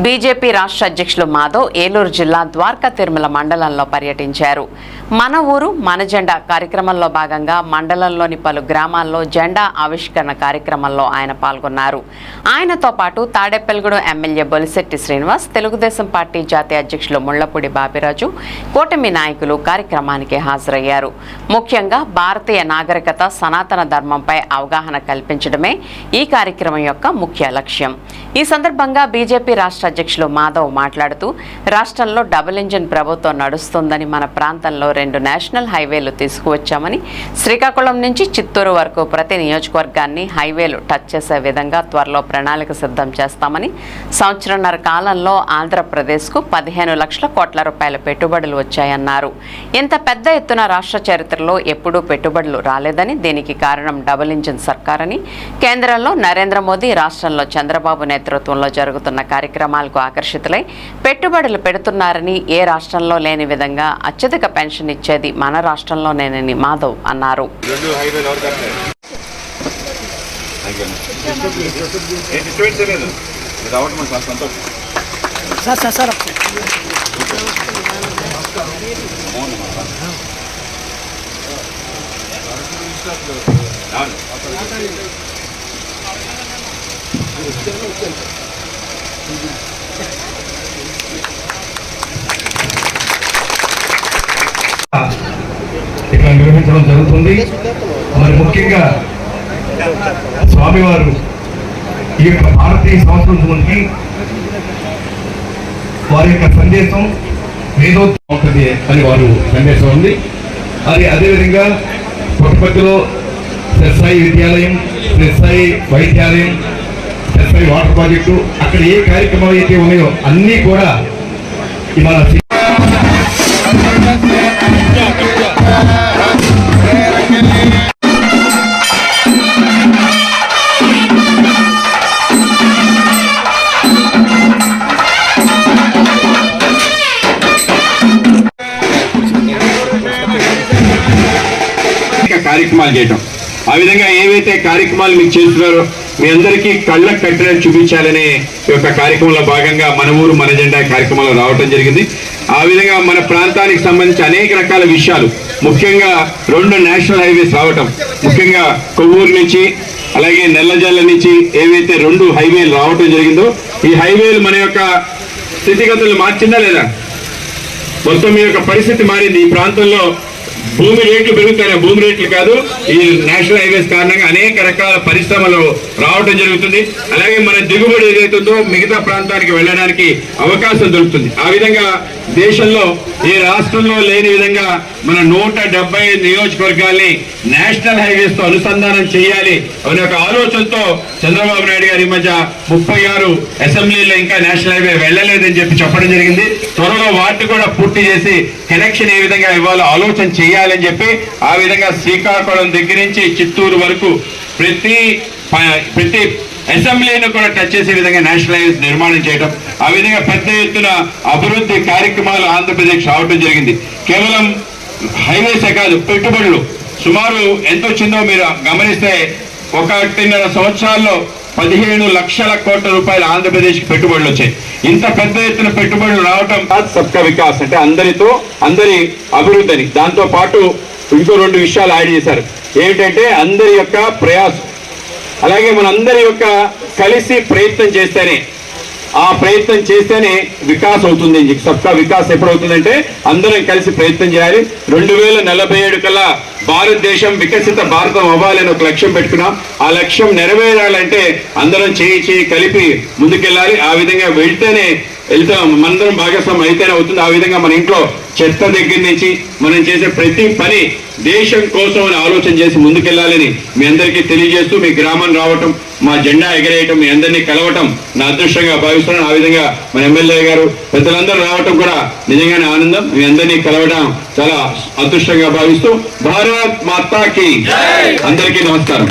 BJP రాష్ట్ర అధ్యక్షులు మాధవ్ ఏలూరు జిల్లా ద్వారకా తిరుమల మండలంలో పర్యటించారు. మన ఊరు మన జెండా కార్యక్రమంలో భాగంగా మండలంలోని పలు గ్రామాల్లో జెండా ఆవిష్కరణ కార్యక్రమంలో ఆయన పాల్గొన్నారు. ఆయనతో పాటు తాడేపల్లిగూడెం ఎమ్మెల్యే బొలిశెట్టి శ్రీనివాస్, తెలుగుదేశం పార్టీ జాతీయ అధ్యక్షులు ముళ్లపూడి బాపిరాజు, కూటమి నాయకులు కార్యక్రమానికి హాజరయ్యారు. ముఖ్యంగా భారతీయ నాగరికత, సనాతన ధర్మంపై అవగాహన కల్పించడమే ఈ కార్యక్రమం యొక్క ముఖ్య లక్ష్యం. ఈ సందర్భంగా బీజేపీ రాష్ట్ర అధ్యక్షులు మాధవ్ మాట్లాడుతూ, రాష్ట్రంలో డబుల్ ఇంజిన్ ప్రభుత్వం నడుస్తోందని, మన ప్రాంతంలో 2 నేషనల్ హైవేలు తీసుకువచ్చామని, శ్రీకాకుళం నుంచి చిత్తూరు వరకు ప్రతి నియోజకవర్గాన్ని హైవేలు టచ్ చేసే విధంగా త్వరలో ప్రణాళిక సిద్ధం చేస్తామని, సంవత్సరంన్నర కాలంలో ఆంధ్రప్రదేశ్కు 15 లక్షల కోట్ల రూపాయల పెట్టుబడులు వచ్చాయన్నారు. ఇంత పెద్ద ఎత్తున రాష్ట్ర చరిత్రలో ఎప్పుడూ పెట్టుబడులు రాలేదని, దీనికి కారణం డబుల్ ఇంజిన్ సర్కారని, కేంద్రంలో నరేంద్ర మోదీ, రాష్ట్రంలో చంద్రబాబు నేతృత్వంలో జరుగుతున్న కార్యక్రమాలకు ఆకర్షితులై పెట్టుబడులు పెడుతున్నారని, ఏ రాష్ట్రంలో లేని విధంగా అత్యధిక పెన్షన్ ఇచ్చేది మన రాష్ట్రంలోనేనని మాధవ్ అన్నారు. ఇక్కడ నిర్వహించడం జరుగుతుంది. మరి ముఖ్యంగా స్వామివారు ఈ యొక్క భారతీయ సంస్కృతికి వారి యొక్క సందేశం వేదోత్తమవుతుంది అని వారు సందేశం ఉంది. అది అదేవిధంగా పుట్టపర్తిలో శ్రీసాయి విద్యాలయం, శ్రీసాయి వైద్యాలయం, శ్రీసాయి వాటర్ ప్రాజెక్టు, అక్కడ ఏ కార్యక్రమాలు అయితే ఉన్నాయో అన్నీ కూడా ఇవాళ కార్యక్రమాలు చేయటం, ఆ విధంగా ఏవైతే కార్యక్రమాలు మీకు చేస్తున్నారో మీ అందరికీ కళ్ళకు కట్టినట్టు చూపించాలనే ఈ యొక్క కార్యక్రమంలో భాగంగా మన ఊరు మన జెండా కార్యక్రమంలో రావటం జరిగింది. ఆ విధంగా మన ప్రాంతానికి సంబంధించి అనేక రకాల విషయాలు, ముఖ్యంగా 2 నేషనల్ హైవేస్ రావటం, ముఖ్యంగా కొవ్వూరు నుంచి అలాగే నెల్లజల్ల నుంచి ఏవైతే 2 హైవేలు రావటం జరిగిందో, ఈ హైవేలు మన యొక్క స్థితిగతులు మార్చిందా లేదా? మొత్తం మీ యొక్క పరిస్థితి మారింది. ఈ ప్రాంతంలో భూమి రేట్లు పెరుగుతాయి, భూమి రేట్లు కాదు, ఈ నేషనల్ హైవేస్ కారణంగా అనేక రకాల పరిశ్రమలు రావటం జరుగుతుంది. అలాగే మన దిగుబడి ఏదైతుందో మిగతా ప్రాంతానికి వెళ్ళడానికి అవకాశం దొరుకుతుంది. ఆ విధంగా దేశంలో ఏ రాష్ట్రంలో లేని విధంగా మన 170 నియోజకవర్గాల్ని నేషనల్ హైవేస్ తో అనుసంధానం చేయాలి అనే ఒక ఆలోచనతో చంద్రబాబు నాయుడు గారు ఈ మధ్య 36 అసెంబ్లీలో ఇంకా నేషనల్ హైవే వెళ్ళలేదని చెప్పడం జరిగింది. త్వరలో వాటిని కూడా పూర్తి చేసి కనెక్షన్ ఏ విధంగా ఇవ్వాలో ఆలోచన చేయాలని చెప్పి, ఆ విధంగా శ్రీకాకుళం దగ్గర నుంచి చిత్తూరు వరకు ప్రతి అసెంబ్లీని కూడా టచ్ చేసే విధంగా నేషనల్ హైవేస్ నిర్మాణం చేయడం, ఆ విధంగా పెద్ద ఎత్తున అభివృద్ధి కార్యక్రమాలు ఆంధ్రప్రదేశ్ రావడం జరిగింది. కేవలం హైవేసే కాదు, పెట్టుబడులు సుమారు ఎంత వచ్చిందో మీరు గమనిస్తే 1.5 సంవత్సరాల్లో 15 లక్షల కోట్ల రూపాయలు ఆంధ్రప్రదేశ్కి పెట్టుబడులు వచ్చాయి. ఇంత పెద్ద ఎత్తున పెట్టుబడులు రావటం సబ్కా వికాస్ అంటే అందరి అభివృద్ధి అని. దాంతో పాటు ఇంకో 2 విషయాలు యాడ్ చేశారు. ఏమిటంటే అందరి యొక్క ప్రయాసం, అలాగే మనందరి యొక్క కలిసి ప్రయత్నం చేస్తేనే వికాస్ అవుతుంది. సబ్కా వికాస్ ఎప్పుడవుతుందంటే అందరం కలిసి ప్రయత్నం చేయాలి. 2047 కల్లా భారతదేశం వికసిత భారతం అవ్వాలని ఒక లక్ష్యం పెట్టుకున్నాం. ఆ లక్ష్యం నెరవేరాలంటే అందరం చేయి కలిపి ముందుకెళ్ళాలి. ఆ విధంగా వెళ్తాం, మనందరం భాగస్వామ్యం అయితేనే అవుతుంది. ఆ విధంగా మన ఇంట్లో చెత్త దగ్గర నుంచి మనం చేసే ప్రతి పని దేశం కోసం అని ఆలోచన చేసి ముందుకెళ్లాలని మీ అందరికీ తెలియజేస్తూ, మీ గ్రామం రావటం, మా జెండా ఎగరేయటం, మీ అందరినీ కలవటం నా అదృష్టంగా భావిస్తున్నాను. ఆ విధంగా మన ఎమ్మెల్యే గారు పెద్దలందరూ రావటం కూడా నిజంగానే ఆనందం. మీ అందరినీ కలవడం చాలా అదృష్టంగా భావిస్తూ భారత్ మాతాకి అందరికీ నమస్కారం.